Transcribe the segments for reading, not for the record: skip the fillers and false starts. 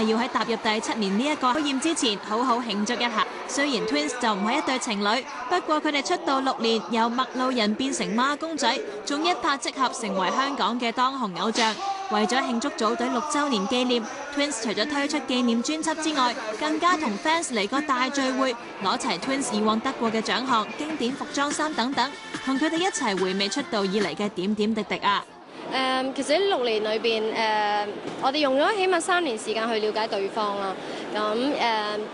係要喺踏入第7年呢一個考驗之前，好好慶祝一下。雖然 Twins 就唔係一對情侶，不過佢哋出道6年，由麥路人變成孖公仔，仲一拍即合成為香港嘅當紅偶像。為咗慶祝組隊6週年紀念 ，Twins 除咗推出紀念專輯之外，更加同 fans 嚟個大聚會，攞齊 Twins 以往得過嘅獎項、經典服裝衫等等，同佢哋一齊回味出道以嚟嘅點點滴滴啊！其實呢6年裏邊，我哋用咗起碼3年時間去了解對方啦。咁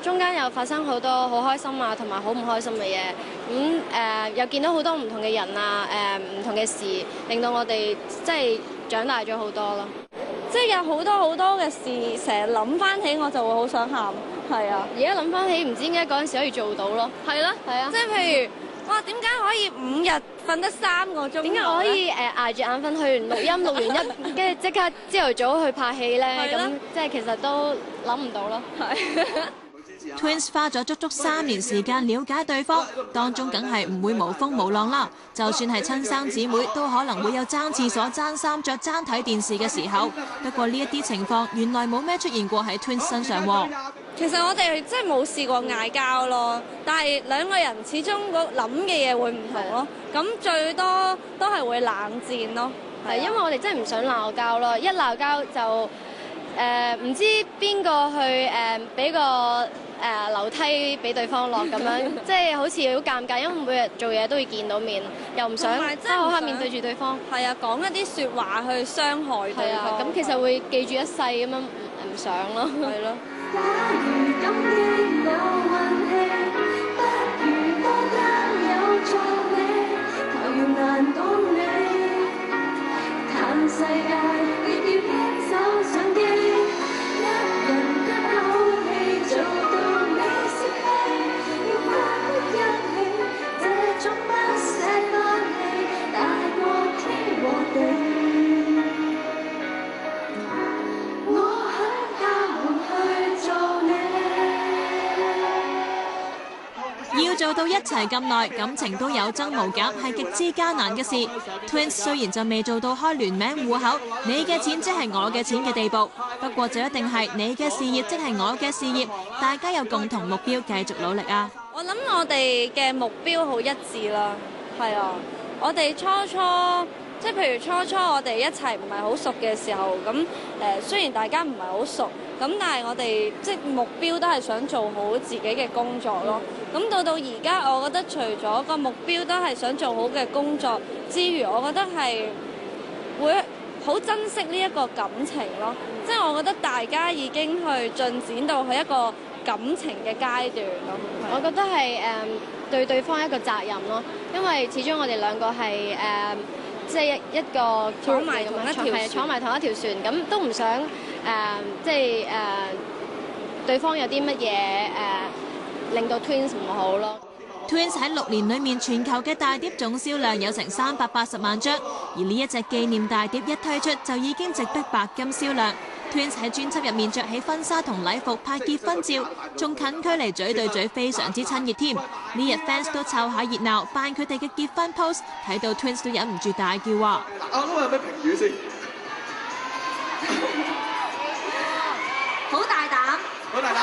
中間又發生好多好開心啊，同埋好唔開心嘅嘢。又見到好多唔同嘅人啊，唔同嘅事，令到我哋即係長大咗好多咯。即係有好多嘅事，成日諗翻起我就會好想喊。係啊，而家諗翻起，唔知點解嗰陣時可以做到咯。係咯，係啊。即係譬如，哇，點解可以5日瞓得3個鐘？點解我可以捱住眼瞓去完錄音，錄完跟住即刻朝頭早去拍戲咧？咁即係其實都諗唔到咯。係。Twins 花咗足足3年時間了解對方，當中梗係唔會無風無浪啦。就算係親生姊妹，都可能會有爭廁所、爭衫着、爭睇電視嘅時候。不過呢一啲情況原來冇咩出現過喺 Twins 身上喎。其實我哋真係冇試過嗌交咯，但係兩個人始終諗嘅嘢會唔同咯。咁最多都係會冷戰咯。係因為我哋真係唔想鬧交咯，一鬧交就唔知邊個去俾個樓梯俾對方落咁樣，即係好似好尷尬，因為每日做嘢都會見到面，又唔想即係好黑面對住對方。係啊，講一啲説話去傷害對方。咁其實會記住一世咁樣，唔想咯。係咯。假如感激有運氣，不如多得有助你，求要難倒你，嘆世界亦要牽手上機，一人一口氣做到你泄氣，要花得一起，這種不捨不棄，大過天和地。要做到一齊咁耐，感情都有增無減，係極之艱難嘅事。Twins 雖然就未做到開聯名戶口，你嘅錢即係我嘅錢嘅地步，不過就一定係你嘅事業即係我嘅事業，大家有共同目標，繼續努力啊！我諗我哋嘅目標好一致啦，係啊，我哋初即係譬如初我哋一齊唔係好熟嘅時候，咁雖然大家唔係好熟，咁但係我哋即係目標都係想做好自己嘅工作咯。咁到而家，我覺得除咗個目標都係想做好嘅工作之餘，我覺得係會好珍惜呢一個感情咯。即係我覺得大家已經去進展到去一個感情嘅階段咯。我覺得係對對方一個責任咯，因為始終我哋兩個係即係一個坐埋同一條船，咁都唔想即係對方有啲乜嘢令到 Twins 唔好咯。Twins 喺6年裏面全球嘅大碟總銷量有成380萬張，而呢一隻紀念大碟一推出就已經直逼白金銷量。Twins 喺專輯入面着起婚紗同禮服拍結婚照，仲近距離嘴對嘴，非常之親熱添。呢日 fans 都湊下熱鬧，扮佢哋嘅結婚 pose， 睇到 Twins 都忍唔住大叫話：啱啱有咩評語先？好大膽！好大膽，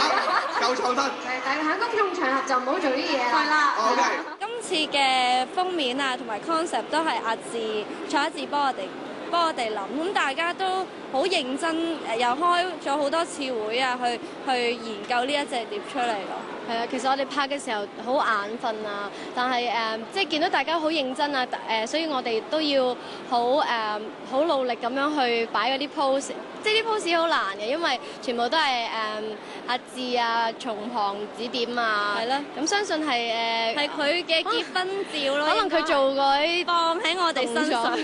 夠創新。但係喺公眾場合就唔好做啲嘢啦。係啦。OK。今次嘅封面啊，同埋 concept 都係阿志蔡一智幫我哋諗，咁大家都好認真，又開咗好多次會啊，去研究呢一隻碟出嚟咯。係啊，其實我哋拍嘅時候好眼瞓啊，但係即係見到大家好認真啊，所以我哋都要好努力咁樣去擺嗰啲 pose， 即係啲 pose 好難嘅，因為全部都係阿志啊從旁指點啊，係咯，咁相信係佢嘅結婚照咯，可能佢做過啲放喺我哋身上。